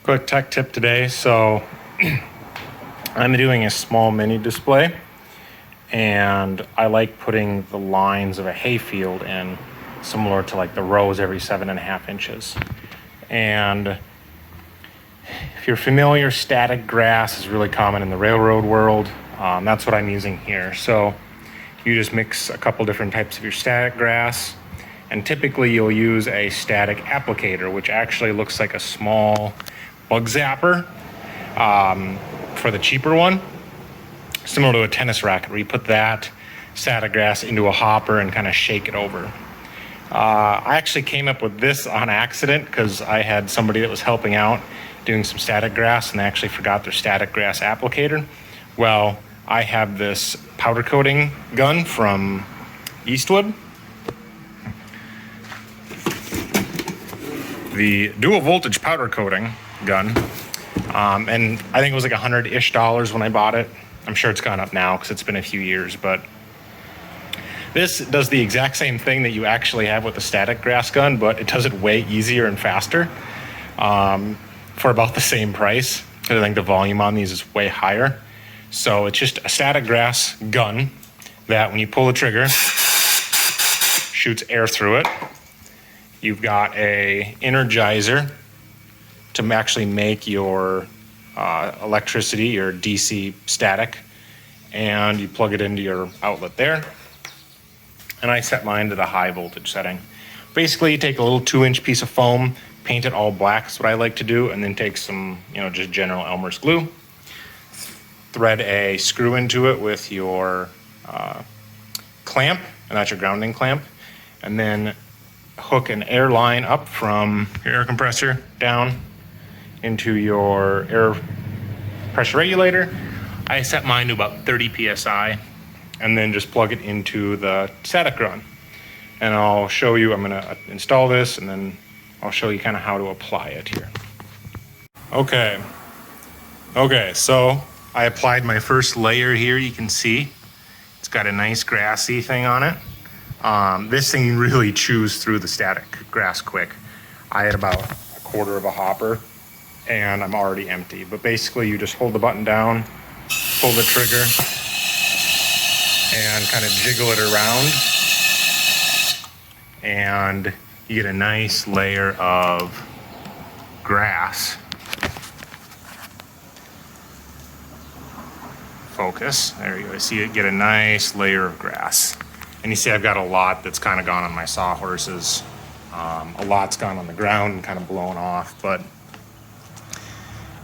Quick tech tip today. So I'm doing a small mini display, and I like putting the lines of a hayfield in, similar to like the rows every 7.5 inches. And if you're familiar, static grass is really common in the railroad world. That's what I'm using here. So you just mix a couple different types of your static grass, and typically you'll use a static applicator, which actually looks like a small bug zapper for the cheaper one, similar to a tennis racket, where you put that static grass into a hopper and kind of shake it over. I actually came up with this on accident because I had somebody that was helping out doing some static grass, and they actually forgot their static grass applicator. Well, I have this powder coating gun from Eastwood, the dual voltage powder coating gun, and I think it was like $100-ish when I bought it. I'm sure it's gone up now because it's been a few years, but this does the exact same thing that you actually have with the static grass gun, but it does it way easier and faster for about the same price. I think the volume on these is way higher. So it's just a static grass gun that when you pull the trigger, shoots air through it. You've got a energizer to actually make your electricity, your DC static, and you plug it into your outlet there. And I set mine to the high voltage setting. Basically, you take a little 2-inch piece of foam, paint it all black, that's what I like to do, and then take some, just general Elmer's glue, thread a screw into it with your clamp, and that's your grounding clamp, and then hook an air line up from your air compressor down into your air pressure regulator. I set mine to about 30 psi, and then just plug it into the static gun. And I'll show you, I'm gonna install this, and then I'll show you kind of how to apply it here. Okay, so I applied my first layer here. You can see it's got a nice grassy thing on it. This thing really chews through the static grass quick. I had about 1/4 of a hopper, and I'm already empty. But basically you just hold the button down, pull the trigger, and kind of jiggle it around, and you get a nice layer of grass. Focus, there you go. See it, get a nice layer of grass. And you see I've got a lot that's kind of gone on my sawhorses. A lot's gone on the ground and kind of blown off, but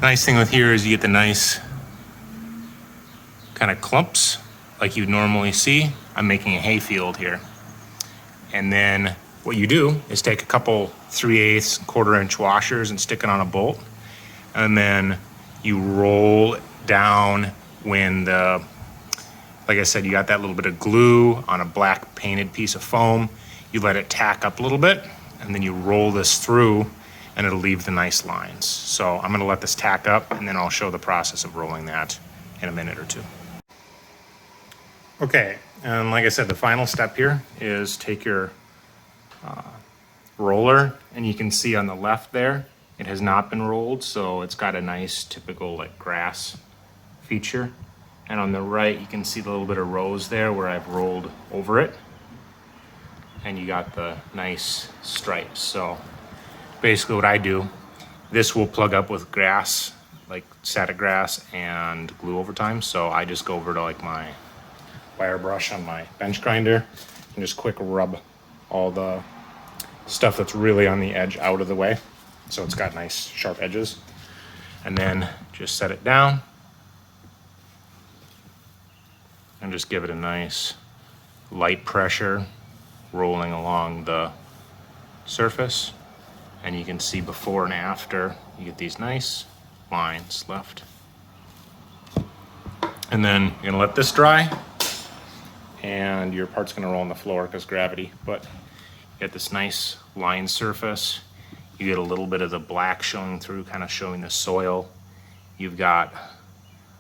nice thing with here is you get the nice kind of clumps like you'd normally see. I'm making a hayfield here. And then what you do is take a couple 3/8, 1/4-inch washers and stick it on a bolt. And then you roll down when like I said, you got that little bit of glue on a black painted piece of foam. You let it tack up a little bit, and then you roll this through, and it'll leave the nice lines. So I'm gonna let this tack up, and then I'll show the process of rolling that in a minute or two. Okay, and like I said, the final step here is take your roller, and you can see on the left there, it has not been rolled, so it's got a nice typical like grass feature. And on the right, you can see the little bit of rose there where I've rolled over it. And you got the nice stripes. So basically what I do, this will plug up with grass, like static grass and glue over time. So I just go over to like my wire brush on my bench grinder and just quick rub all the stuff that's really on the edge out of the way. So it's got nice sharp edges. And then just set it down and just give it a nice light pressure rolling along the surface. And you can see before and after, you get these nice lines left. And then you're gonna let this dry, and your part's gonna roll on the floor because gravity, but you get this nice line surface. You get a little bit of the black showing through, kind of showing the soil. You've got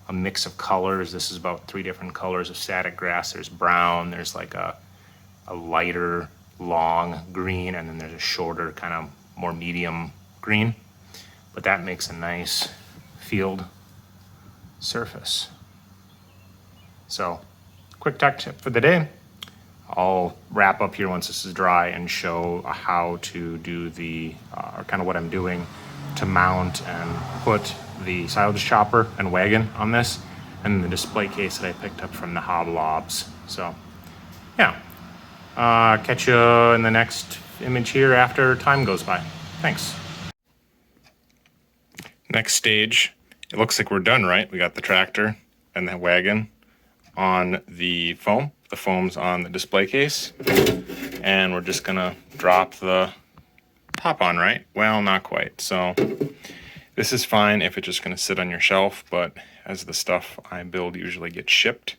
a mix of colors. This is about 3 different colors of static grass. There's brown, there's like a lighter, long green, and then there's a shorter, kind of more medium green. but that makes a nice field surface. So, quick tech tip for the day. I'll wrap up here once this is dry and show how to do the, or kind of what I'm doing to mount and put the silage chopper and wagon on this, and the display case that I picked up from the Hoblobs. So, yeah. Catch you in the next image here after time goes by. Thanks. Next stage, it looks like we're done, right? We got the tractor and the wagon on the foam. The foam's on the display case. And we're just gonna drop the top on, right? Well, not quite. So this is fine if it's just gonna sit on your shelf, but as the stuff I build usually gets shipped,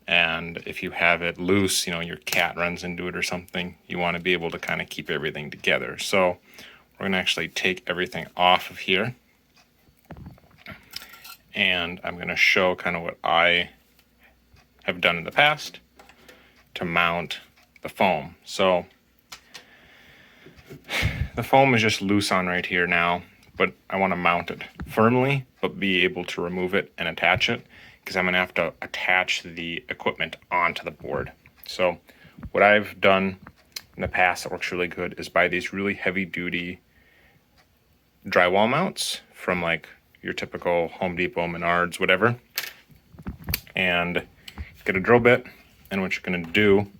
and if you have it loose, you know, your cat runs into it or something, you want to be able to kind of keep everything together. So we're going to actually take everything off of here, and I'm going to show kind of what I have done in the past to mount the foam. So the foam is just loose on right here now, but I want to mount it firmly, but be able to remove it and attach it, because I'm going to have to attach the equipment onto the board. So what I've done in the past that works really good is buy these really heavy duty drywall mounts from like your typical Home Depot, Menards, whatever, and get a drill bit. And what you're going to do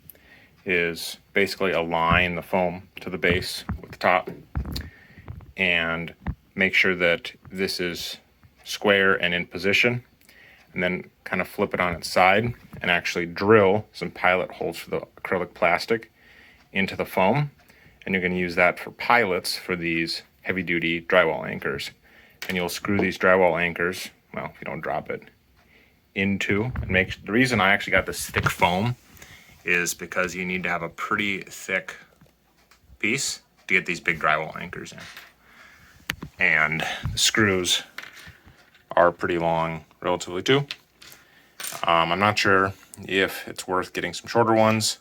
is basically align the foam to the base with the top and make sure that this is square and in position, and then kind of flip it on its side and actually drill some pilot holes for the acrylic plastic into the foam. And you're going to use that for pilots for these heavy duty drywall anchors. And you'll screw these drywall anchors, well, if you don't drop it, into, and the reason I actually got this thick foam is because you need to have a pretty thick piece to get these big drywall anchors in. And the screws are pretty long relatively too. I'm not sure if it's worth getting some shorter ones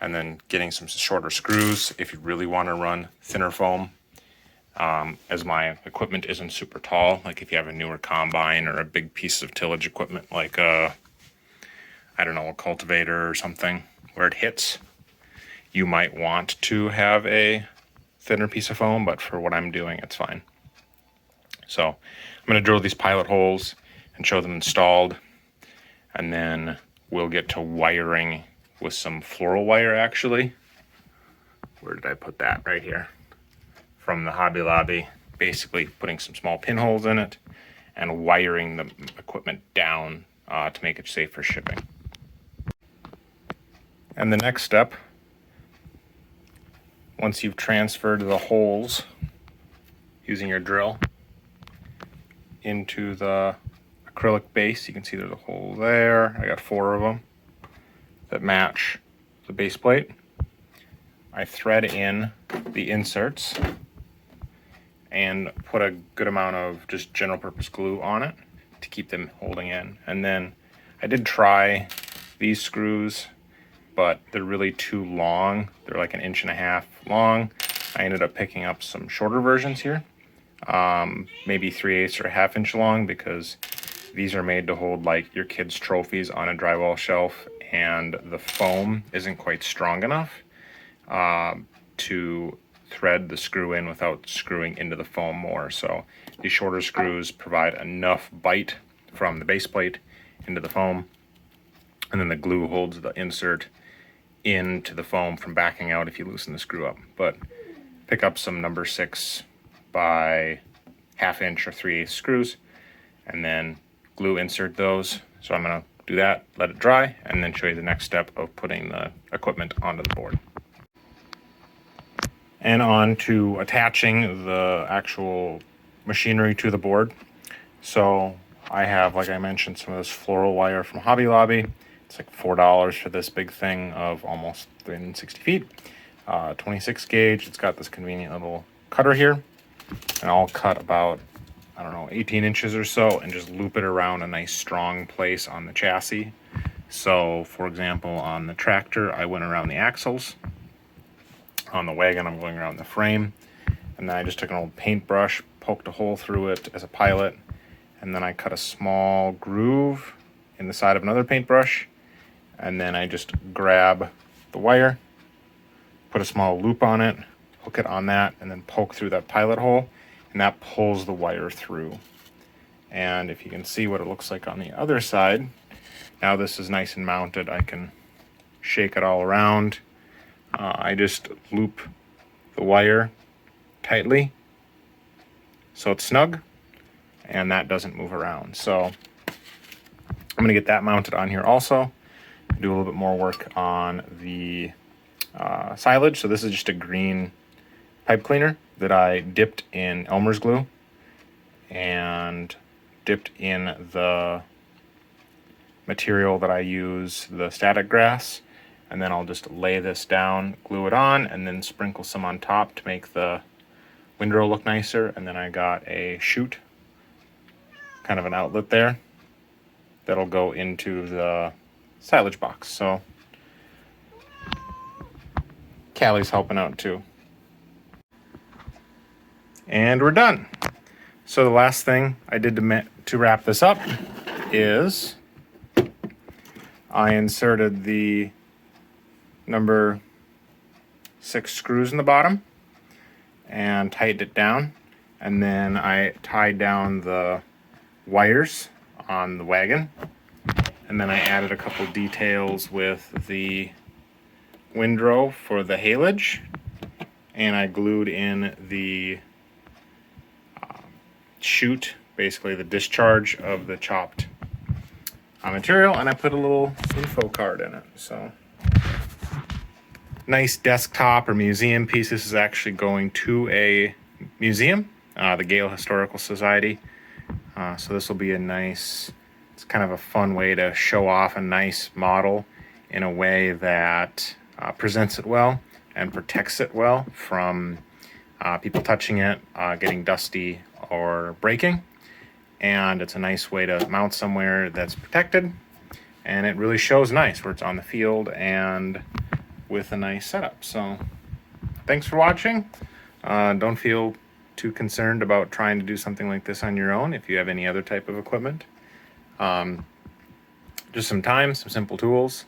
and then getting some shorter screws if you really want to run thinner foam. As my equipment isn't super tall, like if you have a newer combine or a big piece of tillage equipment like I don't know, a cultivator or something where it hits, you might want to have a thinner piece of foam, but for what I'm doing, it's fine. So I'm going to drill these pilot holes and show them installed, and then we'll get to wiring with some floral wire actually. Where did I put that? Right here. From the Hobby Lobby, basically putting some small pinholes in it and wiring the equipment down to make it safe for shipping. And the next step, once you've transferred the holes using your drill into the acrylic base, you can see there's a hole there. I got 4 of them that match the base plate. I thread in the inserts and put a good amount of just general purpose glue on it to keep them holding in. And then I did try these screws, but they're really too long. They're like 1.5 inches long. I ended up picking up some shorter versions here, maybe 3/8 or 1/2 inch long, because these are made to hold like your kids' trophies on a drywall shelf, and the foam isn't quite strong enough to thread the screw in without screwing into the foam more. So these shorter screws provide enough bite from the base plate into the foam, and then the glue holds the insert into the foam from backing out if you loosen the screw up. But pick up some number 6 by 1/2 inch or 3/8 screws, and then glue insert those. So I'm gonna do that, let it dry, and then show you the next step of putting the equipment onto the board. And on to attaching the actual machinery to the board. So I have, like I mentioned, some of this floral wire from Hobby Lobby. It's like $4 for this big thing of almost 360 feet, 26 gauge. It's got this convenient little cutter here, and I'll cut about, I don't know, 18 inches or so and just loop it around a nice strong place on the chassis. So for example, on the tractor, I went around the axles. On the wagon, I'm going around the frame. And then I just took an old paintbrush, poked a hole through it as a pilot, and then I cut a small groove in the side of another paintbrush, and then I just grab the wire, put a small loop on it, hook it on that, and then poke through that pilot hole, and that pulls the wire through. And if you can see what it looks like on the other side, now this is nice and mounted. I can shake it all around. I just loop the wire tightly so it's snug and that doesn't move around. So I'm going to get that mounted on here also. Do a little bit more work on the silage. So this is just a green pipe cleaner that I dipped in Elmer's glue and dipped in the material that I use, the static grass, and then I'll just lay this down, glue it on, and then sprinkle some on top to make the windrow look nicer. And then I got a chute, kind of an outlet there, that'll go into the silage box. So Callie's helping out too. And we're done. So the last thing I did to wrap this up is I inserted the number 6 screws in the bottom and tightened it down, and then I tied down the wires on the wagon, and then I added a couple details with the windrow for the haylage, and I glued in the chute, basically the discharge of the chopped material, and I put a little info card in it. So nice desktop or museum piece. This is actually going to a museum, the Gale Historical Society. So this will be a nice, it's kind of a fun way to show off a nice model in a way that presents it well and protects it well from people touching it, getting dusty or breaking. And it's a nice way to mount somewhere that's protected, and it really shows nice where it's on the field and with a nice setup. So thanks for watching. Don't feel too concerned about trying to do something like this on your own if you have any other type of equipment. Just some time, some simple tools,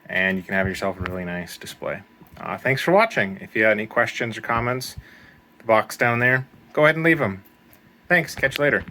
and you can have yourself a really nice display. Thanks for watching. If you have any questions or comments, the box down there, go ahead and leave them. Thanks. Catch you later.